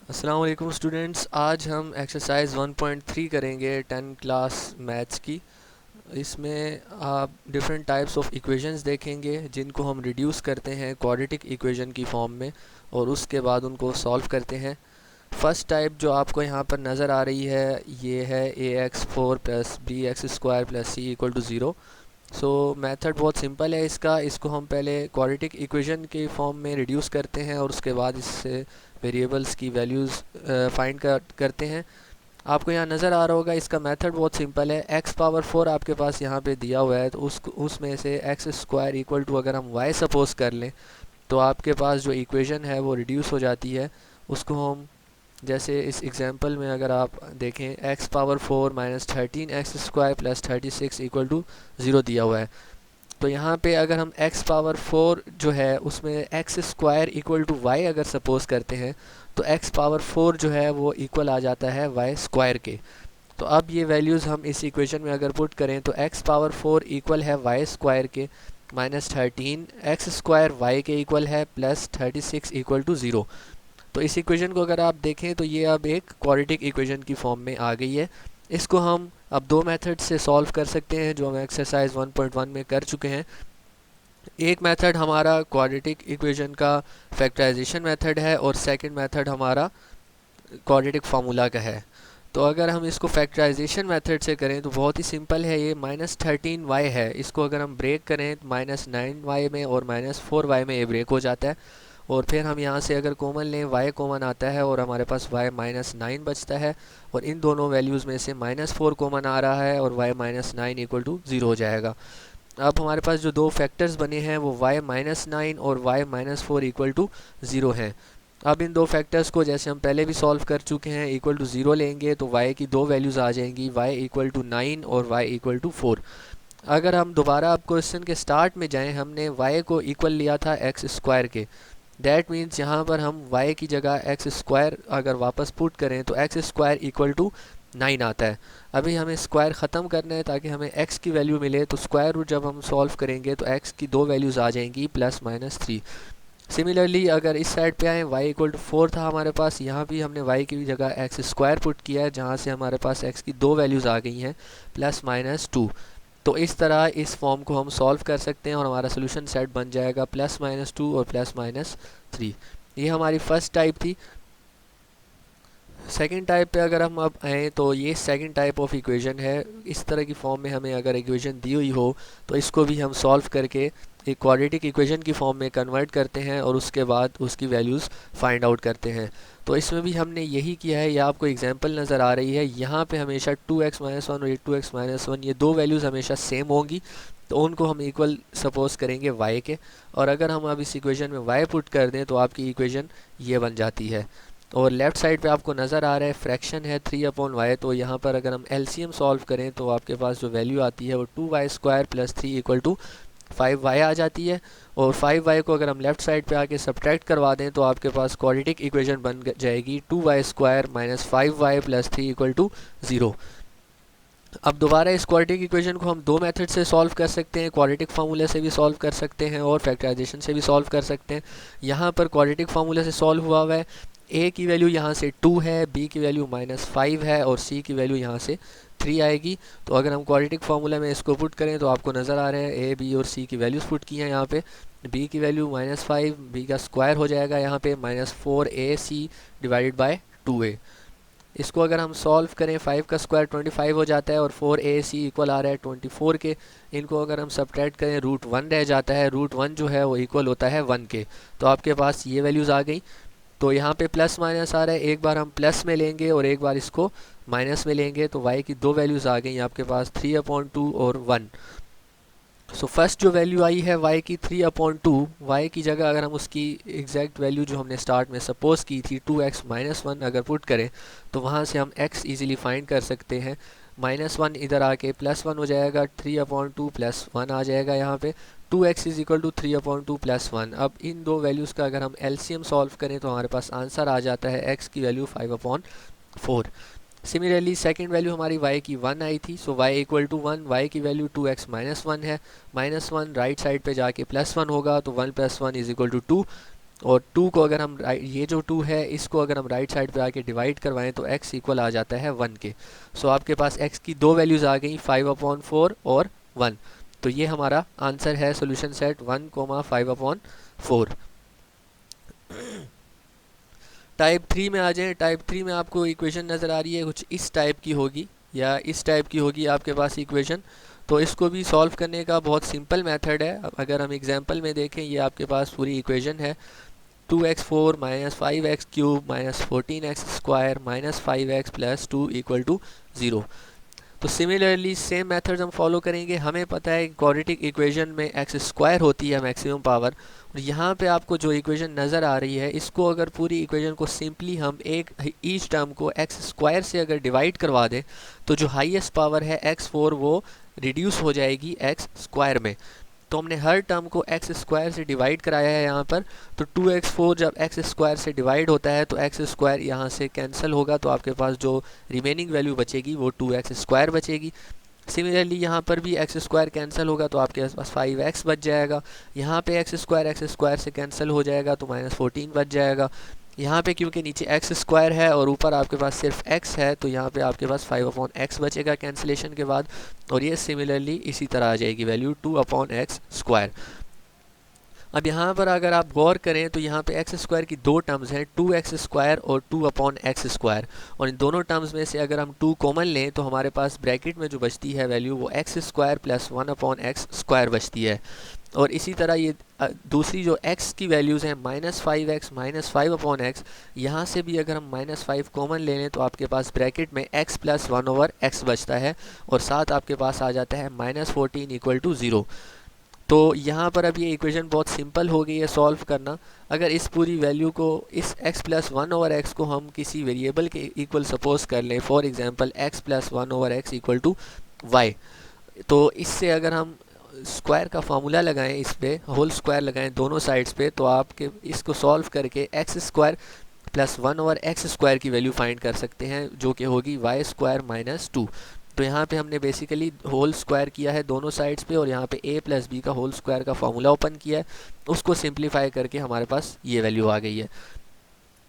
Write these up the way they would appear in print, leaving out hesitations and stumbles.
अस्सलाम वालेकुम स्टूडेंट्स। आज हम एक्सरसाइज 1.3 करेंगे 10 क्लास मैथ्स की। इसमें आप डिफरेंट टाइप्स ऑफ इक्वेशंस देखेंगे जिनको हम रिड्यूस करते हैं क्वाड्रेटिक इक्वेशन की फॉर्म में और उसके बाद उनको सॉल्व करते हैं। फर्स्ट टाइप जो आपको यहाँ पर नज़र आ रही है ये है ax4 plus B X square plus C equal to zero. So method बहुत सिंपल है इसको हम पहले क्वाड्रेटिक इक्वेशन के फॉर्म में रिड्यूस करते हैं और उसके बाद इससे वेरिएबल्स की वैल्यूज़ करते हैं। आपको यहाँ नज़र आ रहा होगा इसका मेथड बहुत सिंपल है। एक्स पावर 4 आपके पास यहाँ पे दिया हुआ है, तो उसमें से एक्स स्क्वायर इक्वल टू अगर हम वाई सपोज कर लें तो आपके पास जो इक्वेशन है वो रिड्यूस हो जाती है। उसको हम जैसे इस एग्जांपल में अगर आप देखें X power 4 minus 13 X square plus 36 equal to zero दिया हुआ है। तो यहाँ पे अगर हम x पावर 4 जो है उसमें X square equal to Y अगर सपोज करते हैं तो x पावर 4 जो है वो इक्वल आ जाता है y स्क्वायर के। तो अब ये वैल्यूज़ हम इस इक्वेशन में अगर पुट करें तो x पावर 4 इक्वल है y स्क्वायर के माइनस 13 एक्स स्क्वायर वाई के इक्वल है प्लस 36 इक्वल टू ज़ीरो। तो इस इक्वेशन को अगर आप देखें तो ये अब एक क्वाड्रेटिक इक्वेशन की फॉर्म में आ गई है। इसको हम अब दो मेथड से सॉल्व कर सकते हैं जो हम एक्सरसाइज 1.1 में कर चुके हैं। एक मेथड हमारा क्वाड्रेटिक इक्वेशन का फैक्टराइजेशन मेथड है और सेकंड मेथड हमारा क्वाड्रेटिक फार्मूला का है। तो अगर हम इसको फैक्टराइजेशन मेथड से करें तो बहुत ही सिंपल है। ये -13y है, इसको अगर हम ब्रेक करें तो -9y में और -4y में ये ब्रेक हो जाता है। और फिर हम यहाँ से अगर कॉमन लें y कॉमन आता है और हमारे पास y -9 बचता है और इन दोनों वैल्यूज़ में से -4 कॉमन आ रहा है और y -9 इक्वल टू ज़ीरो हो जाएगा। अब हमारे पास जो दो फैक्टर्स बने हैं वो y -9 और y -4 इक्वल टू ज़ीरो हैं। अब इन दो फैक्टर्स को जैसे हम पहले भी सॉल्व कर चुके हैं इक्वल टू ज़ीरो लेंगे तो y की दो वैल्यूज़ आ जाएंगी, y इक्वल टू 9 और y इक्वल टू 4। अगर हम दोबारा अब क्वेश्चन के स्टार्ट में जाएं, हमने y को इक्वल लिया था एक्स स्क्वायर के। दैट मीन्स यहाँ पर हम y की जगह एक्स स्क्वायर अगर वापस पुट करें तो एक्स स्क्वायर इक्वल टू 9 आता है। अभी हमें स्क्वायर ख़त्म करना है ताकि हमें x की वैल्यू मिले, तो स्क्वायर रूट जब हम सॉल्व करेंगे तो x की दो वैल्यूज़ आ जाएंगी +-3। सिमिलरली अगर इस साइड पे आए y इक्वल टू 4 था हमारे पास, यहाँ भी हमने y की जगह एक्स स्क्वायर पुट किया है जहाँ से हमारे पास x की दो वैल्यूज़ आ गई हैं +-2। तो इस तरह इस फॉर्म को हम सॉल्व कर सकते हैं और हमारा सोल्यूशन सेट बन जाएगा +-2 और +-3। ये हमारी फर्स्ट टाइप थी। सेकंड टाइप पे अगर हम अब आएँ तो ये सेकंड टाइप ऑफ इक्वेशन है। इस तरह की फॉर्म में हमें अगर इक्वेशन दी हुई हो तो इसको भी हम सॉल्व करके एक क्वाड्रेटिक इक्वेशन की फॉर्म में कन्वर्ट करते हैं और उसके बाद उसकी वैल्यूज़ फाइंड आउट करते हैं। तो इसमें भी हमने यही किया है। या आपको एग्जांपल नज़र आ रही है, यहाँ पे हमेशा 2x-1 और ये 2x-1 ये दो वैल्यूज़ हमेशा सेम होंगी, तो उनको हम इक्वल सपोज करेंगे y के। और अगर हम अब इस इक्वेशन में y पुट कर दें तो आपकी इक्वेशन ये बन जाती है। और लेफ़्ट साइड पे आपको नज़र आ रहा है फ्रैक्शन है 3/y। तो यहाँ पर अगर हम एलसीएम सॉल्व करें तो आपके पास जो वैल्यू आती है वो 2y square plus 3 equal to 5y आ जाती है। और 5y को अगर हम लेफ़्ट साइड पे आके सब्ट्रैक्ट करवा दें तो आपके पास क्वाड्रेटिक इक्वेशन बन जाएगी 2y square minus 5y plus 3 equal to zero. अब दोबारा इस क्वाड्रेटिक इक्वेशन को हम दो मेथड से सॉल्व कर सकते हैं। क्वाड्रेटिक फार्मूला से भी सॉल्व कर सकते हैं और फैक्टराइजेशन से भी सॉल्व कर सकते हैं। यहाँ पर क्वाड्रेटिक फार्मूला से सॉल्व हुआ हुआ है। a की वैल्यू यहाँ से 2 है, b की वैल्यू -5 है और c की वैल्यू यहाँ से 3 आएगी। तो अगर हम क्वाड्रेटिक फार्मूला में इसको पुट करें तो आपको नज़र आ रहा है a b और c की वैल्यूज़ पुट की हैं यहाँ पे। b की वैल्यू -5, b का स्क्वायर हो जाएगा यहाँ पे -4ac डिवाइडेड बाय 2a। इसको अगर हम सॉल्व करें 5 का स्क्वायर 25 हो जाता है और 4ac इक्वल आ रहा है 24 के। इनको अगर हम सब्ट्रैक्ट करें √1 रह जाता है, √1 जो है वो इक्वल होता है 1 के। तो आपके पास ये वैल्यूज़ आ गई। तो यहाँ पे प्लस माइनस आ रहा है, एक बार हम प्लस में लेंगे और एक बार इसको माइनस में लेंगे तो y की दो वैल्यूज़ आ गई आपके पास 3/2 और 1। सो फर्स्ट जो वैल्यू आई है y की 3/2, y की जगह अगर हम उसकी एग्जैक्ट वैल्यू जो हमने स्टार्ट में सपोज की थी 2x-1 अगर पुट करें तो वहाँ से हम x इजीली फाइंड कर सकते हैं। -1 इधर आके +1 हो जाएगा, 3/2 प्लस 1 आ जाएगा यहाँ पे। 2x is equal to 3/2 plus 1। अब इन दो वैल्यूज़ का अगर हम एलसीएम सॉल्व करें तो हमारे पास आंसर आ जाता है x की वैल्यू 5/4। सिमिलरली सेकंड वैल्यू हमारी y की 1 आई थी, सो y इक्वल टू 1, y की वैल्यू 2x-1 है। -1 राइट साइड पे जाके +1 होगा तो 1 + 1 इज इक्वल टू 2। और 2 को अगर हम ये जो 2 है इसको अगर हम राइट साइड पे आके डिवाइड करवाएं तो x इक्वल आ जाता है 1 के। सो आपके पास x की दो वैल्यूज़ आ गई 5/4 और 1। तो ये हमारा आंसर है सोल्यूशन सेट 1,5/4। टाइप 3 में आ जाएं। टाइप 3 में आपको इक्वेशन नज़र आ रही है कुछ इस टाइप की होगी या इस टाइप की होगी आपके पास इक्वेशन। तो इसको भी सॉल्व करने का बहुत सिंपल मेथड है। अगर हम एग्जांपल में देखें, ये आपके पास पूरी इक्वेशन है 2x4 minus 5x cube minus 14x square minus 5x plus 2 equal to 0। तो सिमिलरली सेम मेथड्स हम फॉलो करेंगे। हमें पता है क्वाड्रेटिक इक्वेशन में एक्स स्क्वायर होती है मैक्सिमम पावर, और यहाँ पे आपको जो इक्वेशन नज़र आ रही है इसको अगर पूरी इक्वेशन को सिंपली हम एक ईच टर्म को एक्स स्क्वायर से अगर डिवाइड करवा दें तो जो हाईएस्ट पावर है x4 वो रिड्यूस हो जाएगी एक्स स्क्वायर में। तो हमने हर टर्म को एक्स स्क्वायर से डिवाइड कराया है यहाँ पर। तो 2x4 जब एक्स स्क्वायर से डिवाइड होता है तो एक्स स्क्वायर यहाँ से कैंसिल होगा, तो आपके पास जो रिमेनिंग वैल्यू बचेगी वो 2x स्क्वायर बचेगी। सिमिलरली यहाँ पर भी एक्स स्क्वायर कैंसिल होगा तो आपके पास 5x बच जाएगा। यहाँ पे एक्स स्क्वायर से कैंसिल हो जाएगा तो -14 बच जाएगा। यहाँ पे क्योंकि नीचे एक्स स्क्वायर है और ऊपर आपके पास सिर्फ x है तो यहाँ पे आपके पास 5/x बचेगा कैंसिलेशन के बाद, और ये सिमिलरली इसी तरह आ जाएगी वैल्यू 2/x स्क्वायर। अब यहाँ पर अगर आप गौर करें तो यहाँ पे एक्स स्क्वायर की दो टर्म्स हैं 2x स्क्वायर और 2/x स्क्वायर, और इन दोनों टर्म्स में से अगर हम 2 कॉमन लें तो हमारे पास ब्रैकेट में जो बचती है वैल्यू वो x square plus 1/x square बचती है। और इसी तरह ये दूसरी जो x की वैल्यूज़ हैं -5x माइनस 5/x, यहाँ से भी अगर हम -5 कॉमन ले लें तो आपके पास ब्रैकेट में x प्लस 1/x बचता है, और साथ आपके पास आ जाता है -14 इक्वल टू 0। तो यहाँ पर अब ये इक्वेशन बहुत सिंपल हो गई है सॉल्व करना। अगर इस पूरी वैल्यू को इस x प्लस 1/x को हम किसी वेरिएबल के इक्वल सपोज कर लें, for example x plus 1/x equal to y, तो इससे अगर हम स्क्वायर का फार्मूला लगाएं, इस पे होल स्क्वायर लगाएं दोनों साइड्स पे, तो आपके इसको सॉल्व करके x square plus 1/x square की वैल्यू फाइंड कर सकते हैं जो कि होगी y स्क्वायर माइनस 2। तो यहाँ पे हमने बेसिकली होल स्क्वायर किया है दोनों साइड्स पे, और यहाँ पे a प्लस बी का होल स्क्वायर का फार्मूला ओपन किया है, उसको सिंप्लीफाई करके हमारे पास ये वैल्यू आ गई है।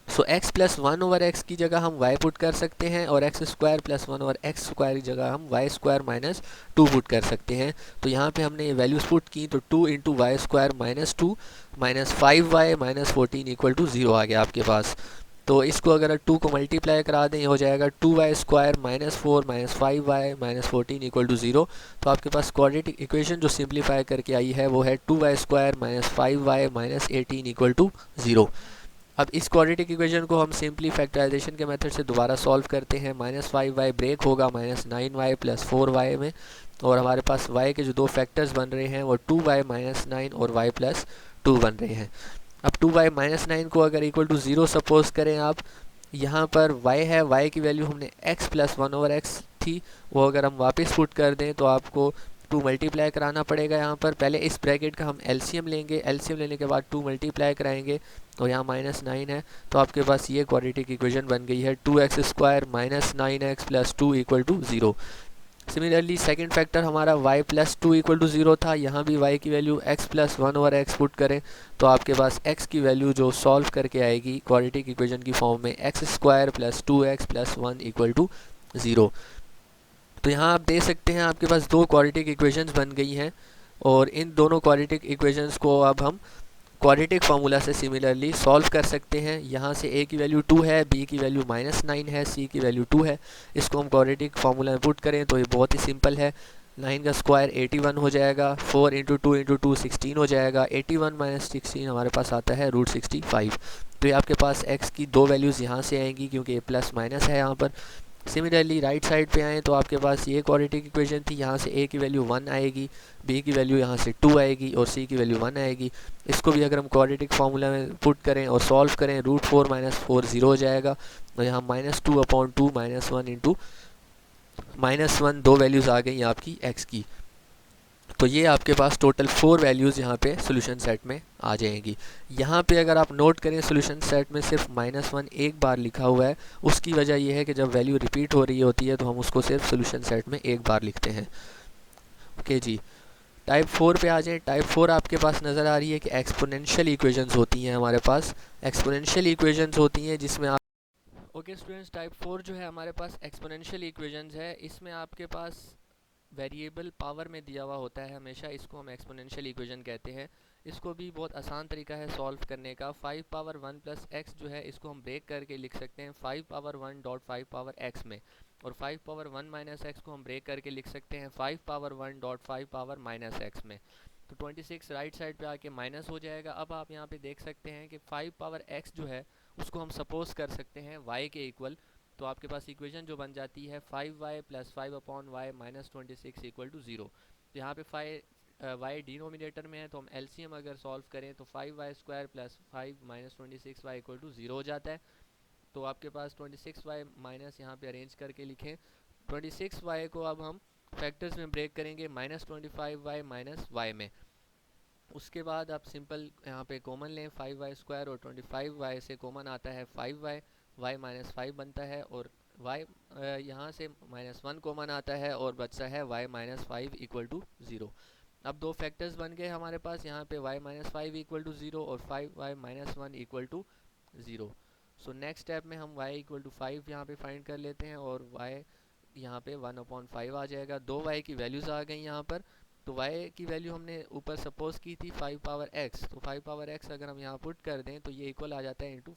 सो x प्लस 1/x की जगह हम y पुट कर सकते हैं, और x square plus 1/x square की जगह हम y स्क्वायर माइनस 2 पुट कर सकते हैं। तो यहाँ पे हमने ये वैल्यूज़ पुट की तो 2 into y square minus 2 minus 5y minus 14 equal to 0 आ गया आपके पास। तो इसको अगर 2 को मल्टीप्लाई करा दें, ये हो जाएगा 2y square minus 4 minus 5y minus 14 equal to 0। तो आपके पास क्वाड्रेटिक इक्वेशन जो सिंप्लीफाई करके आई है वो है 2y square minus 5y minus 18 equal to 0। अब इस क्वाड्रेटिक इक्वेशन को हम सिंपली फैक्टराइजेशन के मेथड से दोबारा सॉल्व करते हैं। -5y ब्रेक होगा -9y प्लस 4y में, और हमारे पास y के जो दो फैक्टर्स बन रहे हैं वो 2y माइनस 9 और y प्लस 2 बन रहे हैं। अब 2y माइनस 9 को अगर इक्वल टू 0 सपोज करें आप, यहाँ पर y है, y की वैल्यू हमने x प्लस 1/x थी, वो अगर हम वापस पुट कर दें तो आपको 2 मल्टीप्लाई कराना पड़ेगा। यहाँ पर पहले इस ब्रैकेट का हम एलसीएम लेंगे, एलसीएम लेने के बाद 2 मल्टीप्लाई कराएंगे, और यहाँ -9 है, तो आपके पास ये क्वाड्रेटिक इक्वेशन बन गई है 2x square minus 9x plus 2 equal to 0। Similarly second factor हमारा y प्लस 2 इक्वल टू 0 था, यहाँ भी y की value x plus 1/x put करें तो आपके पास x की वैल्यू जो सॉल्व करके आएगी क्वाड्रेटिक इक्वेशन की फॉर्म में x square plus 2x plus 1 equal to 0। तो यहाँ आप देख सकते हैं आपके पास दो क्वाड्रेटिक इक्वेशंस बन गई हैं, और इन दोनों क्वाड्रेटिक इक्वेशंस को अब हम क्वाड्रेटिक फार्मूला से सिमिलरली सॉल्व कर सकते हैं। यहाँ से a की वैल्यू 2 है, b की वैल्यू -9 है, c की वैल्यू 2 है। इसको हम क्वाड्रेटिक फार्मूला में पुट करें तो ये बहुत ही सिंपल है। 9 का स्क्वायर 81 हो जाएगा, 4 इंटू 2 इंटू 2 16 हो जाएगा, 81 माइनस 16 हमारे पास आता है √65। तो ये आपके पास x की दो वैल्यूज़ यहाँ से आएंगी क्योंकि ये प्लस माइनस है यहाँ पर। सिमिलरली राइट साइड पे आएँ तो आपके पास ये क्वाड्रेटिक इक्वेशन थी, यहाँ से a की वैल्यू 1 आएगी, b की वैल्यू यहाँ से 2 आएगी, और c की वैल्यू 1 आएगी। इसको भी अगर हम क्वाड्रेटिक फार्मूला में पुट करें और सॉल्व करें √4 माइनस 4 0 हो जाएगा, और यहाँ -2/2 -1 इंटू -1 दो वैल्यूज़ आ गई आपकी x की। तो ये आपके पास टोटल 4 वैल्यूज़ यहाँ पे सोल्यूशन सेट में आ जाएंगी। यहाँ पे अगर आप नोट करें सोल्यूशन सेट में सिर्फ -1 एक बार लिखा हुआ है, उसकी वजह यह है कि जब वैल्यू रिपीट हो रही होती है तो हम उसको सिर्फ सोल्यूशन सेट में एक बार लिखते हैं। ओके जी, टाइप 4 पे आ जाए। टाइप 4 आपके पास नज़र आ रही है कि एक्सपोनेंशियल इक्वेशंस होती हैं हमारे पास। एक्सपोनेंशियल इक्वेशंस होती हैं जिसमें आप ओके स्टूडेंट्स, टाइप 4 जो है हमारे पास एक्सपोनेंशियल इक्वेशंस है। इसमें आपके पास वेरिएबल पावर में दिया हुआ होता है हमेशा, इसको हम एक्सपोनेंशियल इक्वेशन कहते हैं। इसको भी बहुत आसान तरीका है सॉल्व करने का। 5 पावर 1 प्लस एक्स जो है इसको हम ब्रेक करके लिख सकते हैं 5 पावर 1 डॉट 5 पावर एक्स में, और 5 पावर 1 माइनस एक्स को हम ब्रेक करके लिख सकते हैं 5 power 1 dot 5 power minus x में। तो 26 राइट साइड पे आके माइनस हो जाएगा। अब आप यहाँ पे देख सकते हैं कि 5 पावर एक्स जो है उसको हम सपोज कर सकते हैं y के इक्वल। तो आपके पास इक्वेशन जो बन जाती है 5y plus 5 upon y minus 26 equal to 0। तो यहाँ पे 5 y डिनोमिनेटर में है, तो हम एलसीएम अगर सॉल्व करें तो 5y square plus 5 minus 26y equal to 0 हो जाता है। तो आपके पास 26y माइनस यहाँ पे अरेंज करके लिखें। 26y को अब हम फैक्टर्स में ब्रेक करेंगे -25y माइनस y में। उसके बाद आप सिंपल यहाँ पे कॉमन लें 5y स्क्वायर, और 25y से कॉमन आता है 5y, y माइनस 5 बनता है, और y यहाँ से -1 कॉमन आता है और बचता है y माइनस 5 इक्वल टू 0। अब दो फैक्टर्स बन गए हमारे पास, यहाँ पे y माइनस 5 इक्वल टू 0 और 5y minus 1 equal to 0। So next step में हम y इक्वल टू 5 यहाँ पे फाइंड कर लेते हैं, और y यहाँ पे 1/5 आ जाएगा। दो y की वैल्यूज़ आ गई यहाँ पर। तो y की वैल्यू हमने ऊपर सपोज की थी 5 पावर x, तो 5 पावर x अगर हम यहाँ पुट कर दें तो ये इक्वल आ जाता है इंटू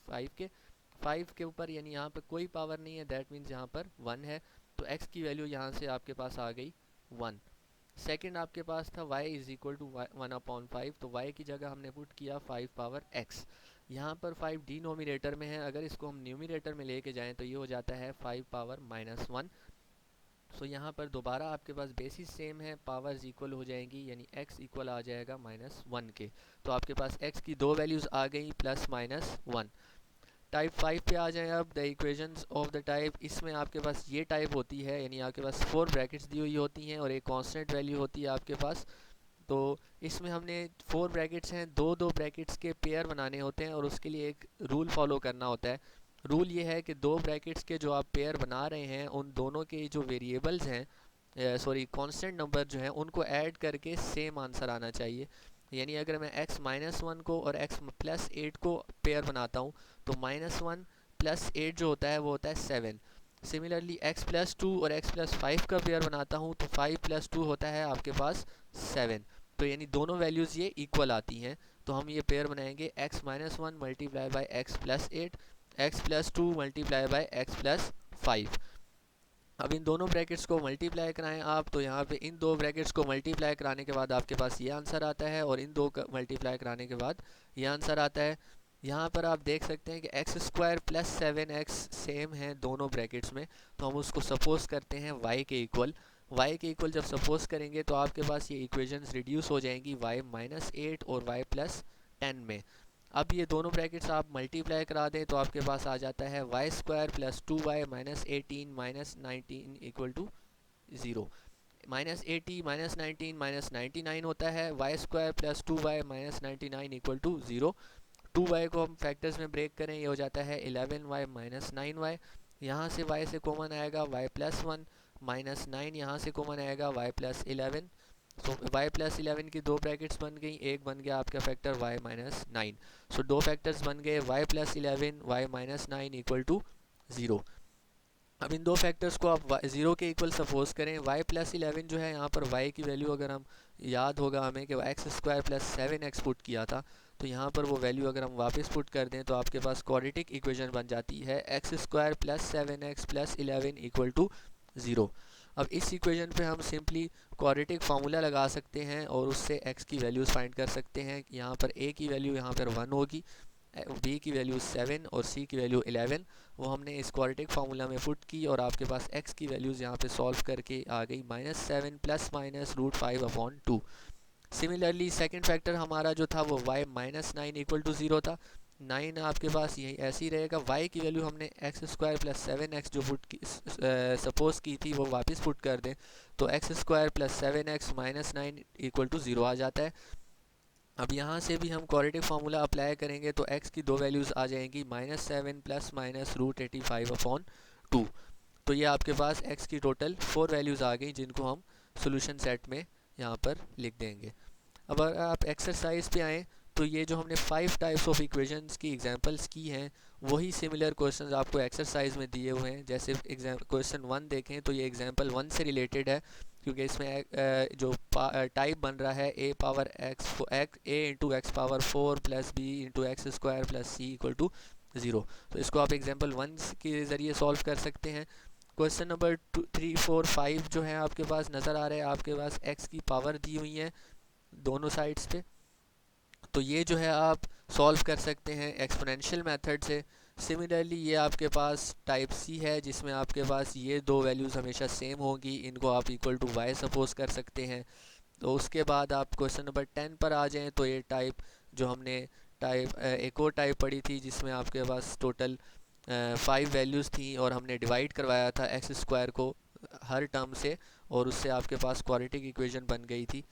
5 के ऊपर, यानी यहाँ पर कोई पावर नहीं है, दैट मीन्स यहाँ पर 1 है। तो x की वैल्यू यहाँ से आपके पास आ गई 1। सेकंड आपके पास था y इज़ इक्वल टू 1/5, तो y की जगह हमने पुट किया 5 पावर x। यहाँ पर 5 डिनोमिनेटर में है, अगर इसको हम न्यूमिनेटर में लेके जाएं तो ये हो जाता है 5 पावर -1। सो यहाँ पर दोबारा आपके पास बेसिस सेम है, पावर्स इक्वल हो जाएंगी, यानी x इक्वल आ जाएगा -1 के। तो आपके पास x की दो वैल्यूज़ आ गई +-1। टाइप 5 पे आ जाएं अब, the equations of the type. इसमें आपके पास ये टाइप होती है, यानी आपके पास 4 ब्रैकेट्स दी हुई होती हैं और एक कांस्टेंट वैल्यू होती है आपके पास। तो इसमें हमने 4 ब्रैकेट्स हैं, दो ब्रैकेट्स के पेयर बनाने होते हैं, और उसके लिए एक रूल फॉलो करना होता है। रूल ये है कि दो ब्रैकेट्स के जो आप पेयर बना रहे हैं उन दोनों के जो वेरिएबल्स हैं, सॉरी कांस्टेंट नंबर जो हैं, उनको ऐड करके सेम आंसर आना चाहिए। यानी अगर मैं x-1 को और x+8 को पेयर बनाता हूँ तो -1 + 8 जो होता है वो होता है 7। सिमिलरली x+2 और x+5 का पेयर बनाता हूँ तो 5 + 2 होता है आपके पास 7। तो यानी दोनों वैल्यूज़ ये इक्वल आती हैं। तो हम ये पेयर बनाएंगे x-1 multiply by x+8, x+2 multiply by x+5। अब इन दोनों ब्रैकेट्स को मल्टीप्लाई कराएं आप, तो यहाँ पे इन दो ब्रैकेट्स को मल्टीप्लाई कराने के बाद आपके पास ये आंसर आता है, और इन दो का मल्टीप्लाई कराने के बाद ये आंसर आता है। यहाँ पर आप देख सकते हैं कि x² + 7x सेम है दोनों ब्रैकेट्स में, तो हम उसको सपोज करते हैं y के इक्वल। y के इक्वल जब सपोज करेंगे तो आपके पास ये इक्वेशंस रिड्यूस हो जाएंगी y-8 और y+10 में। अब ये दोनों ब्रैकेट्स आप मल्टीप्लाई करा दें तो आपके पास आ जाता है y² + 2y -18 -19 इक्वल टू 0। -80 -19 -99 होता है, y² + 2y -99 equal to 0। 2y को हम फैक्टर्स में ब्रेक करें, ये हो जाता है 11y -9y। यहाँ से y से कॉमन आएगा y+1, -9 यहाँ से कॉमन आएगा y+11। सो y+11 की दो ब्रैकेट्स बन गई, एक बन गया आपका फैक्टर y-9। सो दो फैक्टर्स बन गए y+11 y-9 इक्वल टू 0। अब इन दो फैक्टर्स को आप 0 के इक्वल सपोज करें। y+11 जो है, यहाँ पर y की वैल्यू अगर हम याद होगा हमें कि x² + 7x पुट किया था, तो यहाँ पर वो वैल्यू अगर हम वापस पुट कर दें तो आपके पास क्वाड्रेटिक इक्वेशन बन जाती है x² + 7x + 11 इक्वल टू 0। अब इस इक्वेशन पे हम सिंपली क्वाड्रेटिक फार्मूला लगा सकते हैं और उससे x की वैल्यूज़ फाइंड कर सकते हैं। यहाँ पर a की वैल्यू यहाँ पर 1 होगी, b की वैल्यू 7 और c की वैल्यू 11। वो हमने इस क्वाड्रेटिक फार्मूला में पुट की और आपके पास x की वैल्यूज़ यहाँ पे सॉल्व करके आ गई -7 ± √5/2। सिमिलरली सेकंड फैक्टर हमारा जो था वो y-9 इक्वल टू 0 था। 9 आपके पास यही ऐसे ही रहेगा। y की वैल्यू हमने x² + 7x जो पुट की सपोज की थी वो वापस पुट कर दें तो x² + 7x -9 इक्वल टू 0 आ जाता है। अब यहाँ से भी हम क्वाड्रेटिक फार्मूला अप्लाई करेंगे तो x की दो वैल्यूज़ आ जाएंगी -7 ± √85/2। तो ये आपके पास x की टोटल 4 वैल्यूज़ आ गई जिनको हम सोल्यूशन सेट में यहाँ पर लिख देंगे। अब अगर आप एक्सरसाइज पे आएँ तो ये जो हमने 5 टाइप्स ऑफ इक्वेशंस की एग्जांपल्स की हैं वही सिमिलर क्वेश्चंस आपको एक्सरसाइज में दिए हुए हैं। जैसे क्वेश्चन 1 देखें तो ये एग्जांपल 1 से रिलेटेड है, क्योंकि इसमें जो टाइप बन रहा है a power x a into x power 4 plus b into x square plus C equal to 0। तो इसको आप एग्जांपल 1 के ज़रिए सॉल्व कर सकते हैं। क्वेश्चन नंबर 2 3 4 5 जो है आपके पास नज़र आ रहा है, आपके पास एक्स की पावर दी हुई है दोनों साइड्स पे, तो ये जो है आप सॉल्व कर सकते हैं एक्सपोनेंशियल मेथड से। सिमिलरली ये आपके पास टाइप सी है जिसमें आपके पास ये दो वैल्यूज़ हमेशा सेम होगी, इनको आप इक्वल टू वाई सपोज कर सकते हैं। तो उसके बाद आप क्वेश्चन नंबर 10 पर आ जाएं तो ये टाइप जो हमने टाइप एक और टाइप पढ़ी थी जिसमें आपके पास टोटल 5 वैल्यूज़ थी और हमने डिवाइड करवाया था एक्स स्क्वायर को हर टर्म से, और उससे आपके पास क्वाड्रेटिक इक्वेशन बन गई थी।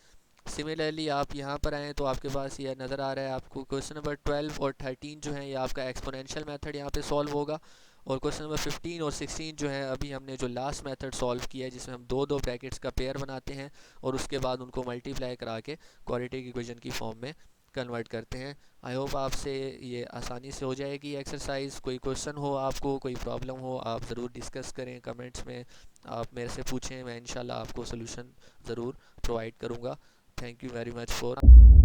सिमिलरली आप यहाँ पर आएँ तो आपके पास ये नज़र आ रहा है आपको क्वेश्चन नंबर 12 और 13 जो है ये आपका एक्सपोनेंशियल मेथड यहाँ पे सॉल्व होगा, और क्वेश्चन नंबर 15 और 16 जो है अभी हमने जो लास्ट मेथड सॉल्व किया है जिसमें हम दो दो ब्रैकेट्स का पेयर बनाते हैं और उसके बाद उनको मल्टीप्लाई करा के क्वाड्रेटिक इक्वेशन की फॉर्म में कन्वर्ट करते हैं। आई होप आपसे ये आसानी से हो जाएगी एक्सरसाइज। कोई क्वेश्चन हो, आपको कोई प्रॉब्लम हो, आप ज़रूर डिस्कस करें कमेंट्स में, आप मेरे से पूछें, मैं इंशाल्लाह आपको सोल्यूशन ज़रूर प्रोवाइड करूँगा। Thank you very much for